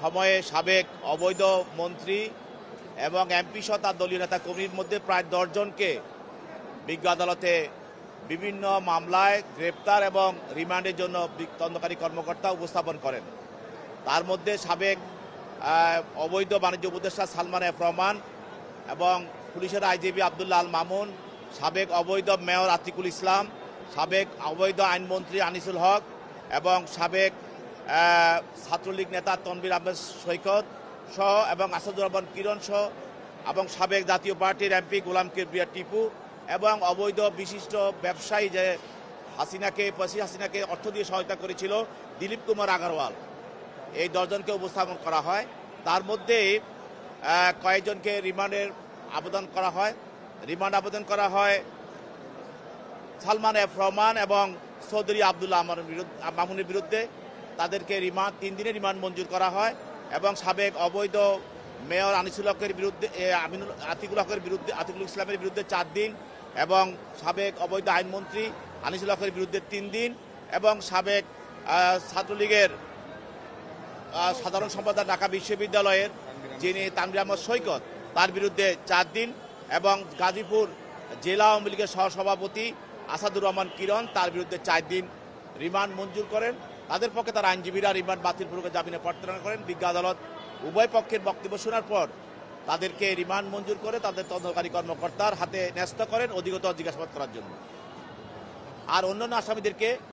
সময়ে সাবেক অবৈধ মন্ত্রী এবং এমপি সহ তার দলীয় নেতা কর্মীর মধ্যে প্রায় 10 জনকে বিজ্ঞ আদালতে বিভিন্ন মামলায় গ্রেপ্তার এবং রিমান্ডের জন্য তদন্তকারী কর্মকর্তা উপস্থাপন করেন। তার মধ্যে সাবেক অবৈধ বাণিজ্য উপদেষ্টা সালমান এফ রহমান এবং পুলিশের আইজিপি আবদুল্লাহ আল মামুন, সাবেক অবৈধ মেয়র আতিকুল ইসলাম, সাবেক অবৈধ আইনমন্ত্রী আনিসুল হক এবং সাবেক ছাত্রলীগ নেতা তনবির আহমেদ সৈকত সহ এবং আসাদুর রহমান কিরণ সহ এবং সাবেক জাতীয় পার্টির এমপি গোলাম কিবরিয়া টিপু এবং অবৈধ বিশিষ্ট ব্যবসায়ী যে হাসিনাকে অর্থ দিয়ে সহায়তা করেছিল দিলীপ কুমার আগরওয়াল, এই 10 জনকে উপস্থাপন করা হয়। তার মধ্যে কয়েকজনকে রিমান্ডের আবেদন করা হয়। রিমান্ড আবেদন করা হয় সালমান এফ রহমান এবং চৌধুরী আবদুল্লাহ মামুনের বিরুদ্ধে। তাদেরকে 3 দিনের রিমান্ড মঞ্জুর করা হয় এবং সাবেক অবৈধ মেয়র আনিসুল হকের বিরুদ্ধে আতিকুল ইসলামের বিরুদ্ধে 4 দিন এবং সাবেক অবৈধ আইনমন্ত্রী আনিসুল হকের বিরুদ্ধে 3 দিন এবং সাবেক ছাত্রলীগের সাধারণ সম্পাদক ঢাকা বিশ্ববিদ্যালয়ের যিনি তানভীর আহমেদ সৈকত তার বিরুদ্ধে 4 দিন এবং গাজীপুর জেলা আওয়ামী লীগের সহসভাপতি আসাদুর রহমান কিরণ তার বিরুদ্ধে 4 দিন রিমান্ড মঞ্জুর করেন। তাদের পক্ষে তার আইনজীবীরা রিমান্ড বাতিলপূর্বক জামিনে প্রার্থনা করেন। বিজ্ঞ আদালত উভয় পক্ষের বক্তব্য শোনার পর তাদেরকে রিমান্ড মঞ্জুর করে তাদের তদন্তকারী কর্মকর্তার হাতে ন্যস্ত করেন অধিকতর জিজ্ঞাসাবাদ করার জন্য। আর অন্যান্য আসামিদেরকে